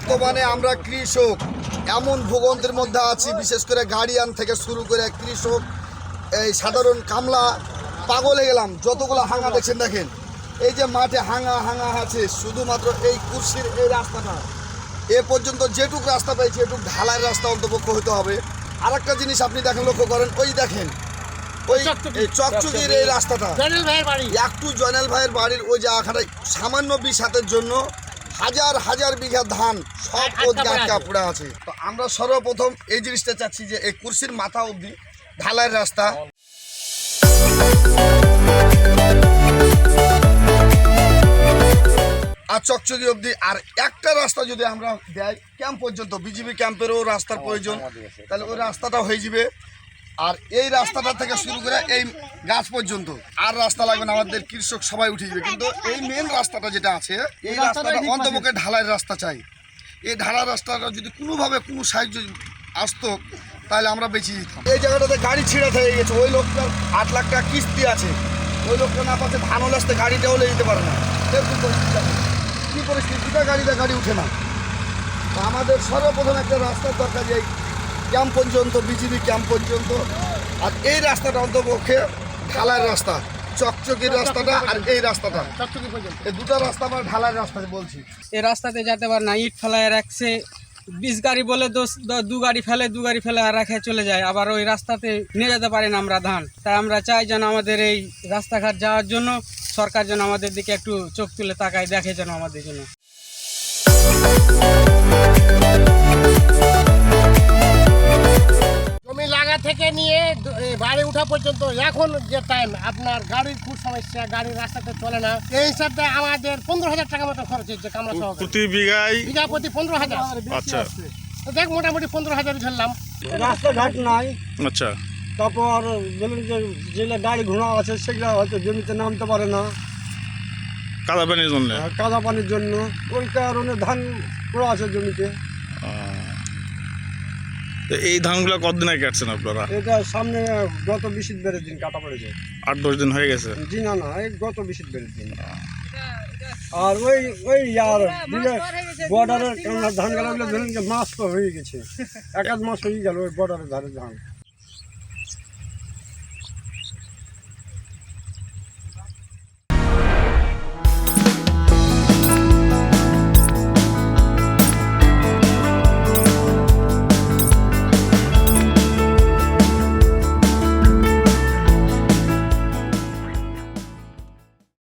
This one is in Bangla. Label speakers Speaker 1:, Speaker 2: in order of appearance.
Speaker 1: বর্তমানে আমরা কৃষক এমন ভোগান্তির মধ্যে আছি, বিশেষ করে গাড়িয়ান থেকে শুরু করে কৃষক, এই সাধারণ কামলা পাগল হয়ে গেলাম। যতগুলো হাঙা দেখছেন, দেখেন এই যে মাঠে হাঙা আছে, শুধুমাত্র এই কুর্সির এই রাস্তাটা এ পর্যন্ত যেটুক রাস্তা পেয়েছে এটুক ঢালাইয়ের রাস্তা অন্তপক্ষ হতে হবে। আর একটা জিনিস আপনি দেখেন, লক্ষ্য করেন, ওই দেখেন ওই চকচকির এই রাস্তাটা একটু জয়নাল ভাইয়ের বাড়ির ওই জায়গাটা সামান্য বিষাতের জন্য হাজার বিঘা ধান সব আটকা পড়ে আছে। তো আমরা সর্বপ্রথম এই জিনিসটা চাচ্ছি যে এই কুর্সির মাথা অবধি ঢালাইয়ের রাস্তা, আর চকচকি অবধি আর একটা রাস্তা যদি আমরা দেয় ক্যাম্প পর্যন্ত, বিজিবি ক্যাম্পেরও রাস্তার প্রয়োজন, তাহলে ওই রাস্তাটা হয়ে যাবে। আর এই রাস্তাটা থেকে শুরু করে এই গাছ পর্যন্ত আর রাস্তা লাগবে না, আমাদের কৃষক সবাই উঠে যাবে। কিন্তু এই মেন রাস্তাটা যেটা আছে, এই রাস্তাটা অন্তপক্ষে ঢালাইয়ের রাস্তা চাই। এই ঢালাই রাস্তাটা যদি কোনোভাবে কোনো সাহায্য আসতো তাহলে আমরা বেঁচে যেতাম। এই জায়গাটাতে গাড়ি ছিঁড়ে হয়ে গেছে, ওই লোকটার 8 লাখ টাকা কিস্তি আছে, ওই লোকটা না পাচ্ছে ধান হলে আসতে গাড়িটাও লে যেতে পারে না। এরকম পরিস্থিতি আছে, কী পরিস্থিতিটা গাড়ি উঠে না। তো আমাদের সর্বপ্রথম একটা রাস্তার দরকার, যে ক্যাম্প পর্যন্ত, বিজিবি ক্যাম্প পর্যন্ত। আর এই রাস্তাটা অন্তপক্ষে ঢালাইয়ের রাস্তা, চকচকির রাস্তাটা আর এই রাস্তাটা, এই দুটো রাস্তা আমরা ঢালাইয়ের রাস্তা বলছি।
Speaker 2: এই রাস্তাতে যেতে পারে না, ইট ফেলায় রাখছে, 20 গাড়ি বলে 2 গাড়ি ফেলে আর রাখে চলে যায়। আবার ওই রাস্তাতে নিয়ে যেতে পারি না আমরা ধান। তাই আমরা চাই যেন আমাদের এই রাস্তাঘাট যাওয়ার জন্য সরকার যেন আমাদের দিকে একটু চোখ তুলে তাকায়, দেখে যেন আমাদের জন্য।
Speaker 3: জমি লাগা থেকে নিয়ে বাড়ি উঠা পর্যন্ত এখন যে টাইম, আপনার গাড়ির খুব সমস্যা, গাড়ির রাস্তাতে চলে না। এই হিসাবে আমাদের 15,000 টাকা মতো খরচ হচ্ছে কামলা সহ, প্রতি বিঘা প্রতি 15,000। আচ্ছা, দেখ মোটামুটি 15,000 ধরলাম।
Speaker 4: রাস্তাঘাট নাই,
Speaker 5: আচ্ছা,
Speaker 4: তারপর যেগুলো গাড়ি ঘোড়া আছে সেগুলো হয়তো জমিতে নামতে পারে না
Speaker 5: কাদা
Speaker 4: পানির জন্য। ওই কারণে ধান পড়ে আছে জমিতে।
Speaker 5: এই ধানগুলো কতদিন আগে কাটছেন আপনারা?
Speaker 4: এটা সামনে গত 20 দিন কাটা পড়েছে।
Speaker 5: 8-10 দিন হয়ে গেছে?
Speaker 4: জি না, এই গত 20 দিন। আর ওই বর্ডারের ধান গালাগুলো ধরুন যে মাস তো হয়ে গেছে, 1 মাস হয়ে গেল ওই বর্ডারের ধারে ধান।